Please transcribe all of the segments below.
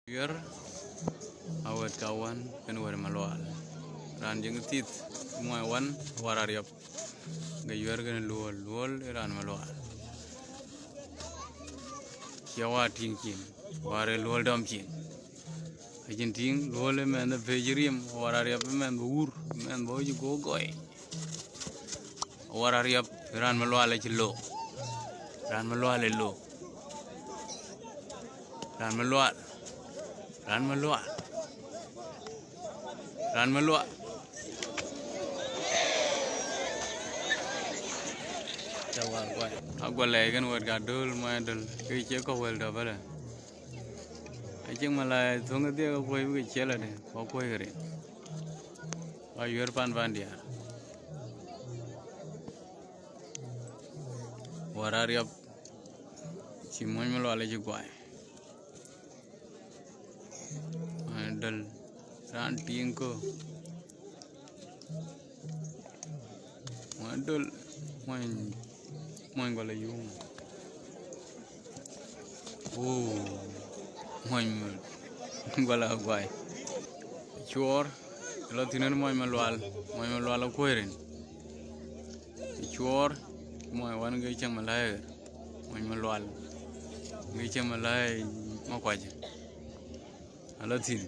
Yur awat kawan kan war malual ran jeng tit semua wan warariap gayur kan luol ran malual kiawa tingkin ware luol dam kin ajin ting luol men vejirim warariap men bur men boji gogoy warariap ran malual lo ran malual lo ran malual Ran malual. Jawab gua. Aku lagi kan buat Adol, Adol. Kecil kau well dah pada. Aja malah tunggu dia kau kau kecil ada. Kau kau keren. Ayur Panepandiar. Warariap. Simun malual aja gua. Adol, ran Dinka, Adol, main Gual yung, main Gual Gual, Chor, kalau tiada main Malual aku keren, Chor, main wan gay cang Malay, main Malual, gay cang Malay, mak aja. Alatin,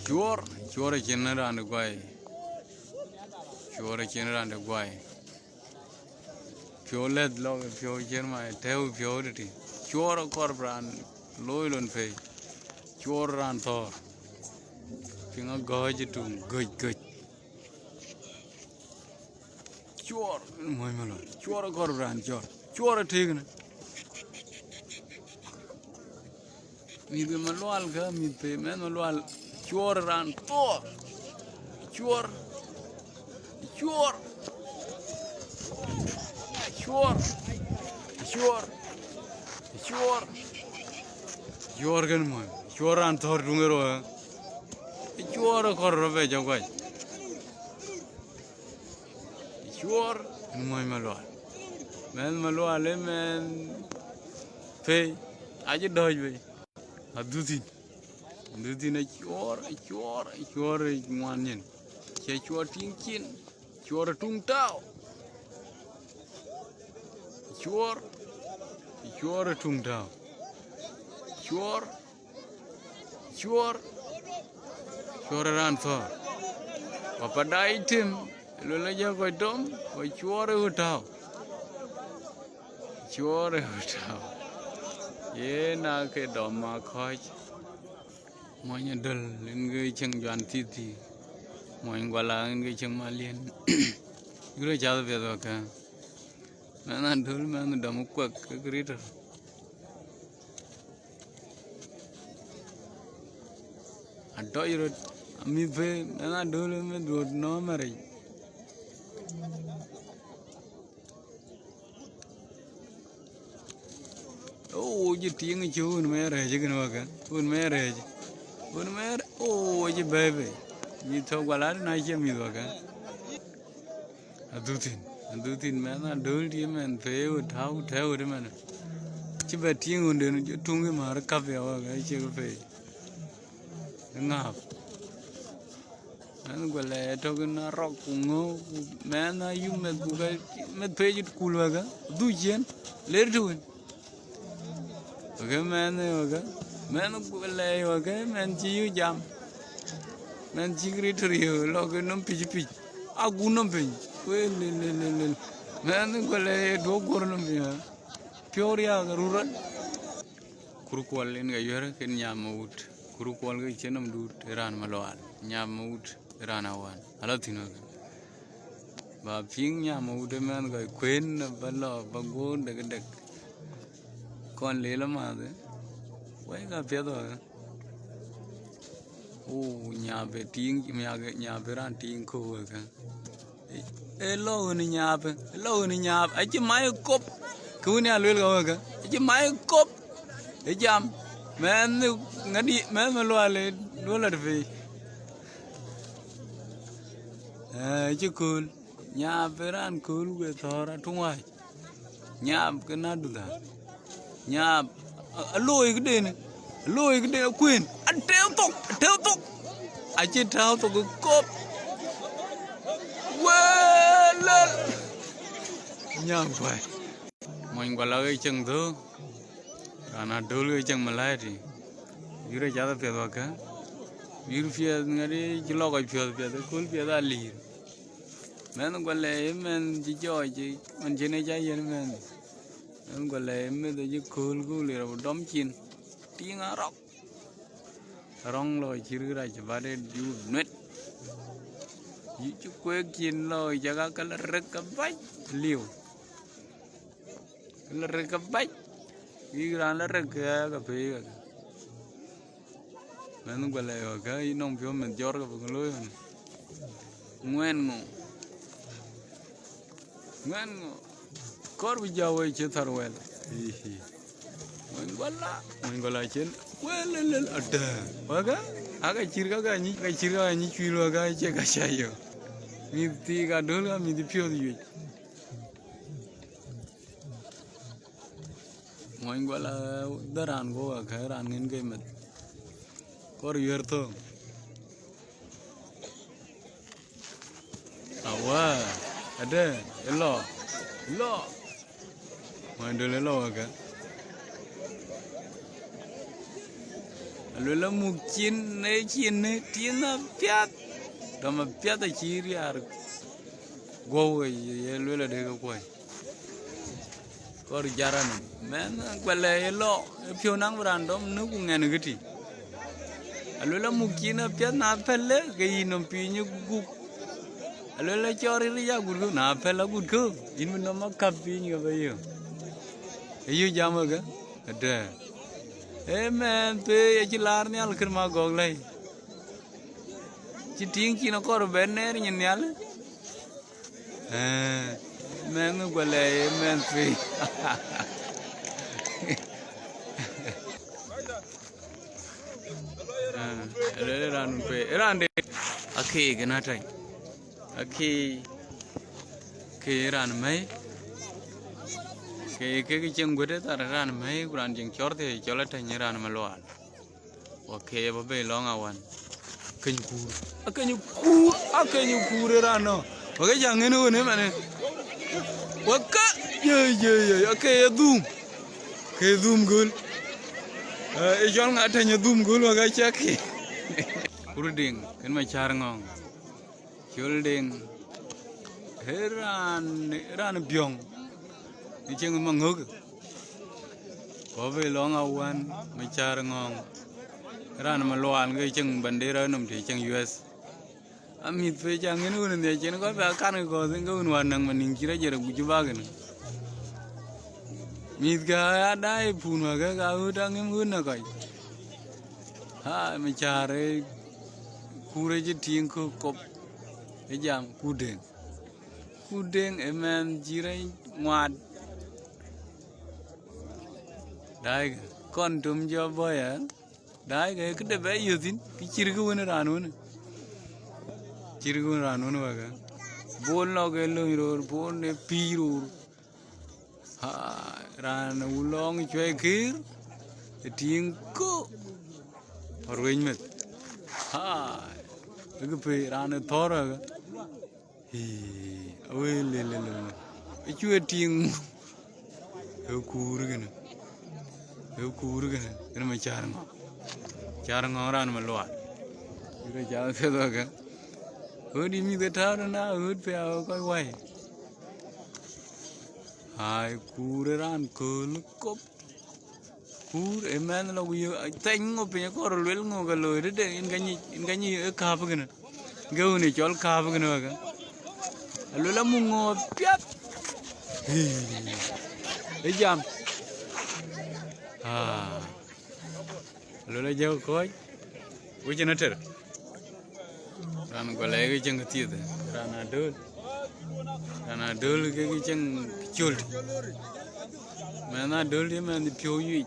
chor cina anda guai, piolet log pio cina teu pio deti, chor korban loilon fe, chor ran thor, pinga gaj tu gaj, chor moi malo, chor korban chor ठीक ना Mide malual ka mide men malual chor ran to chor kan mo chor ran thor dungero chor kor robe jawai chor mo malual men malual men pe aja doj be Adutin chor nguanin, chor tingkin, chor tung tau, chor tung tau, chor ran thor, apa dai tim, lo aja kau dom, kau chor utau. Ye na ke doma khoi moy dal ngai chang jan ti moy gwala ngai chang malien gre cha be do ka na dul man dam kwak grita ado yro ami be na dul me do no mare je tiếng chú un mer je kan wa kan un mer je bebe ni tho wala na je mi wa kan adutin men na dul di men fe u thau theo de men chi be tiếng un de tung ke mar ka pe wa ga che ko fe ngap an gwala to na rock ngo men na yum me ku ga me pe ju kul wa ga du jen ler du Okay, men gulai okay, men ciu jam, men cingri teriu, logo nom piji, aku nom piji, men gulai dua kor nom piji, pioria garuran, kurukual ini gayur ken nyamut, kurukual gay cenam dut iran malual, nyamut iran awan, halat tino, ba ping nyamut men gay queen balo bagun deg con lấy lắm mà đấy, quay cà phê rồi, nhà về tiếng nhà về ran tiếng khô rồi cái, lâu hơn nhà, ấy chứ máy cốp, cứ nhà lưỡi rồi cái, ấy chứ máy cốp, ấy jam, mẹ ngã đi mẹ mà loa lên đua là về, chứ cool, nhà về ran cool cái thọ ra trung ngoài, nhà cái nào được à? Nhà lôi cái đền lôi cái đeo quyền ăn theo tục ai chết thao tục cái cốp quê lên nhầm phải mình gọi là cái chân thứ karena Adol cái chân Malay thì vừa ra đó phải cả vừa phải ngay cái lò cái phải cool phải là lì mình gọi là mình chỉ cho chỉ mình chỉ này chơi vậy mình gọi là mình tôi chỉ cool là một đống chín tiếng rock rong loi chỉ ra chỉ vào đây du nét chỉ quay chín loi jaga cái là rực cái bách liều cái là rực cái bách cái là rực cái phê mình gọi là cái nông phiếu mình cho cái vùng lối nguyên ngô có bây giờ vậy chứ thằng well mình gọi là chuyện well ada baga aga cirga cái chui lo cái che cái sai yo mi ti ga dol ga mi ti pio di mình gọi là daran go cái ran ngin cái mệt có riêng thôi Awan ada lo mình đưa lên lo cái Lula mungkin ne tina piat dama piat a chiri ar go ye lula de ko ko jaran men kwale lo pio nang random nu ku ngen giti lula mungkin piat na pelle ke inom pi nyu gu lula chori ri ya gu na pella gu ko in no ma kapi nyu ba yo ayu jama ga ada men pe chỉ lar ni al kerma gog lai chỉ tiếng chỉ nó có rồi bên này nhìn nhá men nó gọi là men pe rồi ran pe ran de akhi cái nào đây akhi ran mấy cái chân quất đó là ran mấy ran chân chót thì cho là thành ran Malual ok bà bê long Awan kênh cua ran nó và cái dạng này nữa mà này và cái ok cái zoom gul cho ngã thành zoom gul và cái chắc cua đinh cái mà char ngon chul đinh ran Biong đi chơi mà ngước có về long Awan mấy cha ngon ra mà Malual cái chân bandera nằm thì chân US amit về trang cáiนู่นnày chơi nó có vẻ căng cái có những cái hoàn năng mà mình chỉ ra giờ được chụp ba cái này mit cái đai phun vào cái áo đang em hơn là cái mấy cha đấy khu đấy chỉ tiếng khu cọp cái dạng khu đen em chỉ ra ngoan đấy con tôm cho boy à đấy cái đấy bé yêu tin cái chirgu nó ra luôn vậy cái bồn lo cái lưỡi rồi bồn này pi rồi ra nó long chơi kia tiếng cô rồi mình cái pi ra nó thor rồi ôi lên cái chuột tiếng cù cái này cái mà char ngon ra mà loạn cái char phê rồi cái đi mi cái tháo nó na phê coi quay hai cù ra ăn cờ cốp cù em ăn là cái tanh ngô pe có rồi luyện ngô cái lười đấy in cái gì ở cà phê cái này gấu này chọn cà phê cái này cái lười lắm mùng ngô piat ấy jam lula jauh koi, ujian ater, ran golai cái chân cái tiệt, ran Adol cái chân chul, mà Adol thì mà phiêu duy,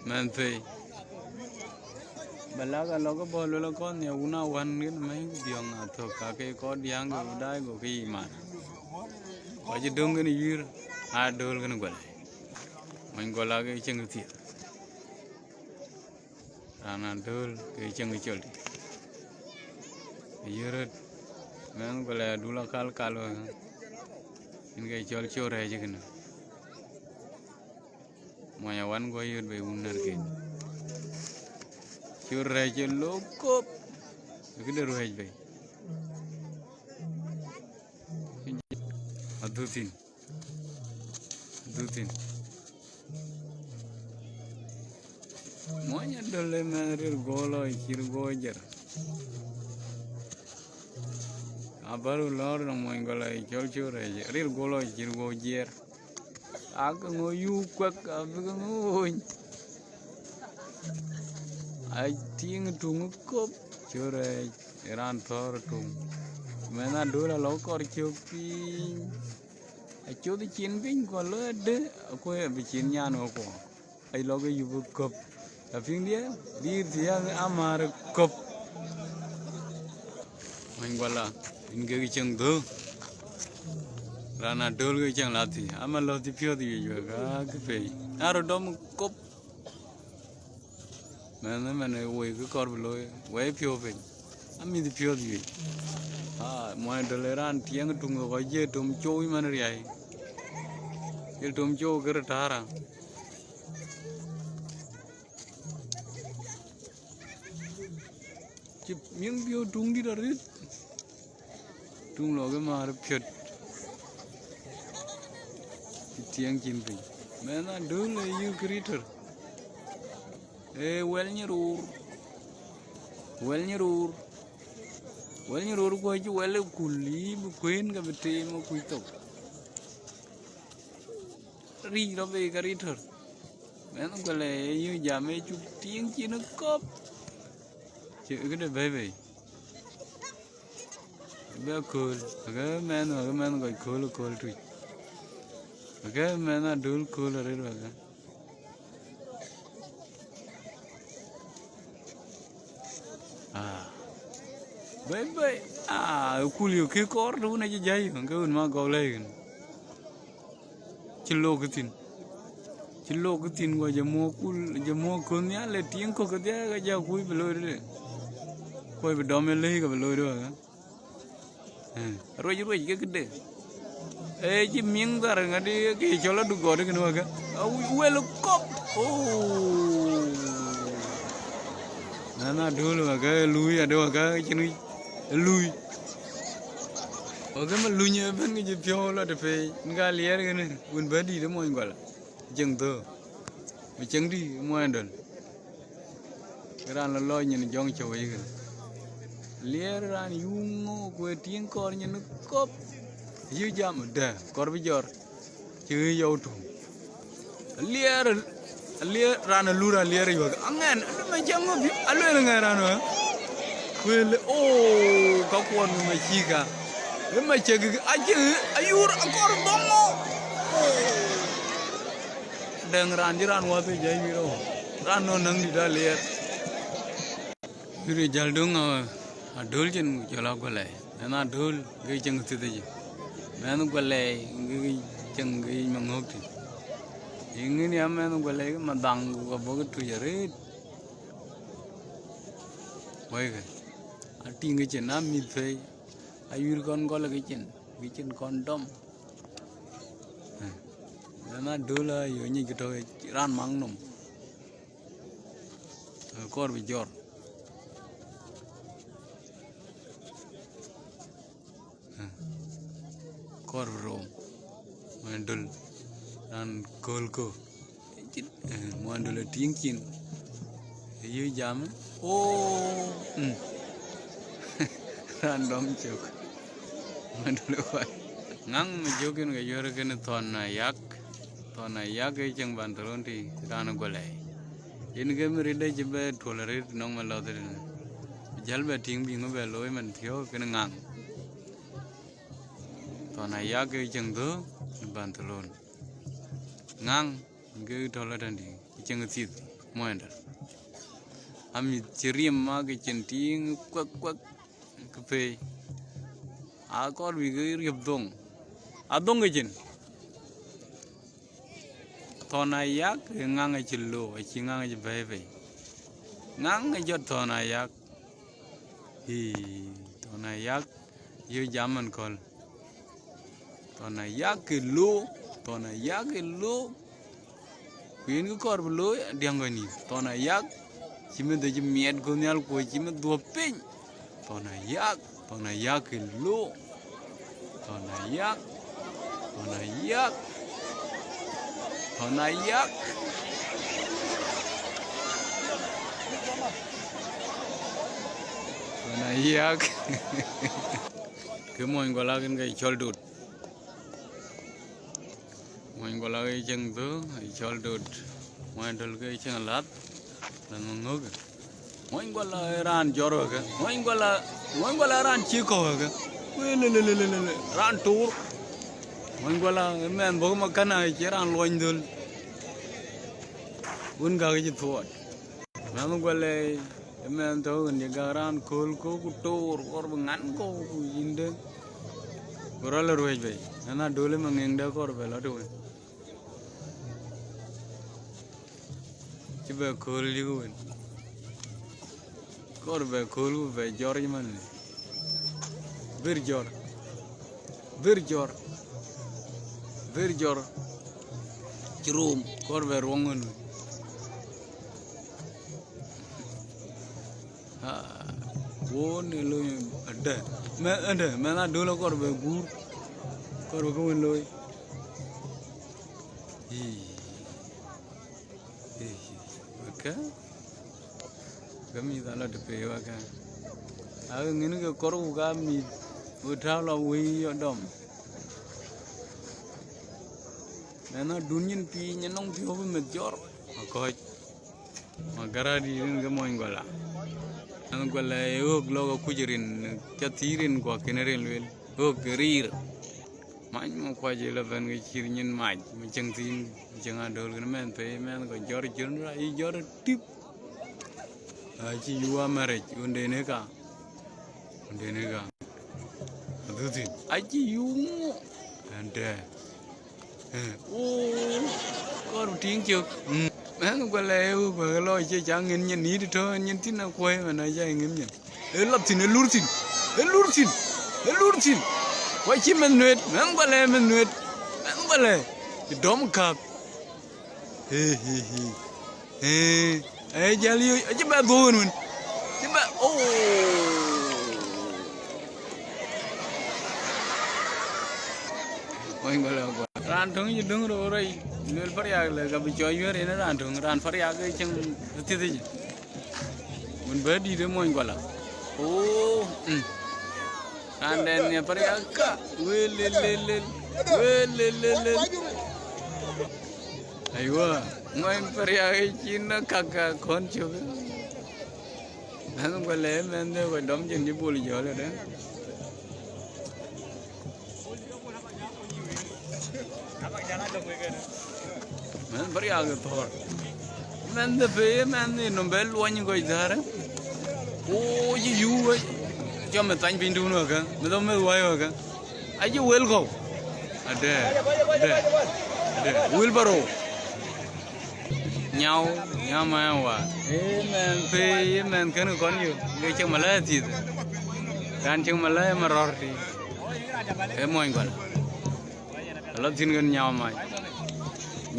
mà phải, bala cái lo cái bò lula con nhà una Awan cái mấy Biong à thôi cả cái con diang cái đai cái mà, bây giờ đông cái này Adol cái nó golai. Mình gọi là cái chân tiệt ran Adol cái chân cái choli yeret men gole dula kal kalo in cái chol chore je kana moya wan go yet be unar ke chore je lokop cái de rohej be adutin moya dole merir golo ikir gojer abaru lor nang moy gola chol chore rir golo ikir gojer ak ngoyu kwak ab ngoy ai ting tung kop chore ran thor tung mena dola lo kor chopi ai chodi chin pin ko le de ko be chin nyan ko ai lo ge yu kop tapi dia dia amar kop main gola in ge chang do rana dol ge chang lati amal lo ti pyo di yo ga ke pe aro dom kop mena we ge kor lo we pyo pe ami di pyo di mo dol ran tiang tung go je tum choi man ri ai il tum cho ge tara chip miếng bio tung đi đó rít tung lo cái mà nó phật tiếng chín bình mẹ nó đưa lại yêu creator well như rùa quay chứ well cùli mà quên cái vật tê mà quỳ tộc ri đó về creator mẹ nó gọi là như giờ mấy chục tiếng chỉ nó cóp chứ cái này về bé cool cái men gọi cool tụi cái men là đul cool rồi đó bé cool yêu khi có đâu này chơi cái mà gọi lên chỉ lô cái tin gọi giờ mua cool nhá lấy tiếng có cái giờ cuối về lôi đấy coi về đom lấy cái về lôi đó rồi cái đấy chỉ miếng ta rồi ngay cái chỗ là đủ gọi được cái nữa cái well cop na đưa luôn cái lui à đâu cái chân lui cái mà lui như bên cái phiêu là để phải ngay liền cái này quên bớt đi đó mọi người là chừng thơ mà chừng đi mọi người cái ran là lo nhìn trong chỗ vậy cái lier ran yungo kue tiếng con như nó cốp dưới jam đè cor bây giờ chơi dâu thùng lier ran là lura lier rồi anh nghe mà chẳng có biết anh luôn là nghe ran rồi kue le các con mà chi cả mà chơi cái ayur cor dongo đang ran chứ ran qua tới dây mi đâu ran nó nâng đi ra lier rồi giờ đúng rồi Adol jen jala gole na Adol ge jeng tu de men gole ge jeng ge mangok ti ingin ya men gole ma dang go bo tu yare wai ge ati ge chen na mi fe ayur kon gole ge chen kon dom na Adol yo ni ge to ran mang nom kor bi jor kor rom mandul dan kolko mandul tiếng chín dưới jam ran dom chok mandul vậy ngang mà jokin cái giờ cái nó thon này yak cái chân bàn thron thì ran go lại in cái mới đây chỉ về tolerate nong mà lo thế jal về tiếng bình về lối mình thiếu cái nó ngang thọ này ya cái chân đó bàn thờ luôn ngang cái đó là đàn đi chân cái thịt mọi người ami chiriam mà cái chân tiếng quắc cái phê con bị cái riệp dong dong cái chân thọ này ya cái ngang cái chân lô cái ngang cái về ngang cái giọt thọ này yak hi thọ này yak yêu zaman kol thọ này yak cái lô thọ này yak cái lô quyến cái cor lô điang cái ní thọ này yak chỉ mình thấy chỉ miệt con nhau coi chỉ mình đua pin thọ này yak cái lô thọ này yak thọ này yak thọ này yak này yak cứ mọi người là cái chol đột mọi người là cái chân thứ chol đột mọi người cái chân lát là ngốc mọi người là ran choro cái mọi người là ran chico cái ran tour mọi người là men bố mà cái này chỉ ran loin thôi uốn cái gì thôi mọi người là men tahu kan jagaran kol ko kutor or bengan ko inde koral roej bay ana dole mangengda kor bela do chiba kol ligu kor be kol be jor man bir jor chrum kor be rongon वो ने लो अड्डा मैं ना डोलो कर बे गुर कर बे कौन लो ओके कमी दाला डपे वाका आगे गिन के करो का मी उठा लो वही अडम मैं ना दुनियन पी नong पी हो में जोर कोई magara di के मोइन गोला ang gula og logo kujirin chatirin ko kenerin wel og rir man mo ko je la ban ge chirnyin maj mi changtin chang adol gen men pe men ko jor jun ra I jor tip a chi yuwa marriage unde ne ka adutin a chi yu ande o ko ting chuk anh qua leo và lôi chơi chẳng nhìn ní đi thôi nhìn tin nào quay mà nói chơi nhìn nhìn lấp tin lur tin quay chim mình nuốt anh qua leo thì đom cặp giờ liu chứ bà buồn mình chứ bà anh qua leo ran thung như đứng rồi Nel Pariak le gabi joy wer ina ran thung ran Pariak ke chang titi mun badi de moy gola oh ran den ne Pariak ka welelelel aywa moy Pariak china kaka kon chu nan ko le men de ko dom chen ji bul jo le de men Pariak thor men de pe men ni no bel wani go idare o ji yu cho me tan pin du no ka me do me wa ka ai ji wel go ade wel baro nhau ma wa men pe men kan kon yu ge chang ma la ti kan chang ma la ma ror ti e moy go la tin gan nhau mai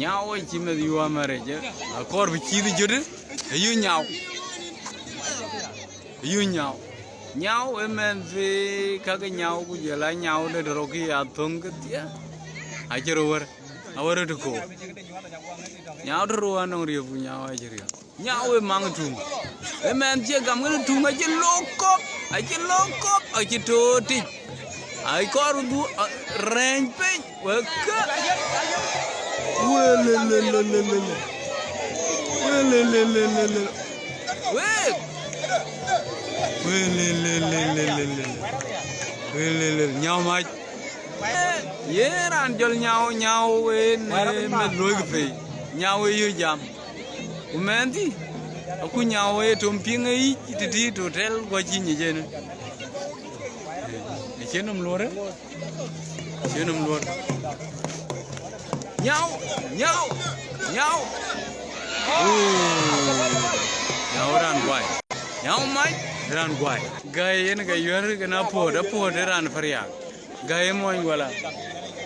nhau ấy chỉ mới yêu mà rồi chứ, còn bị chi thì chưa đấy, nhau em về các cái nhau cũng giờ lại nhau để rồi khi thùng cái tía, ai chơi rồi, ai rồi được cô, nhau rồi anh ông riêng với nhau ai chơi riêng, nhau em mang thùng, em chơi cầm cái thùng ai chơi lô cop, ai chơi toti, ai có rồi range pin, work. Nhau mai ye ran jol nhau en me loy gfe nhau yu jam umenti aku nhau e tomping ai titi hotel ko chi ni je ne chenum lore nhau Now ran Gual. Now my ran Gual. Guy and Guy, you're gonna pour ran Pariak. Guy Moingwala.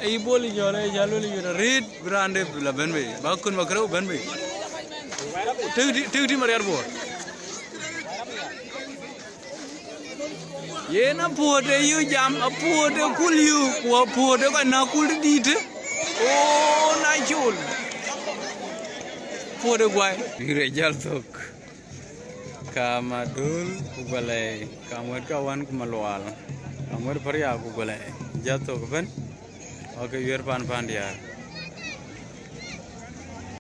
A bully your jaloli, read branded Labenway, Bakun Macro Benway. Two Maria board. Yena poor you jam a poor de cool you, or poor de Nakul did. Oh, Nigel. Poor de Guy. Rejaltok. Adol Gual, Awan Malual, Pariak Gual, Jatok Ben, okay, you're Panepandiar.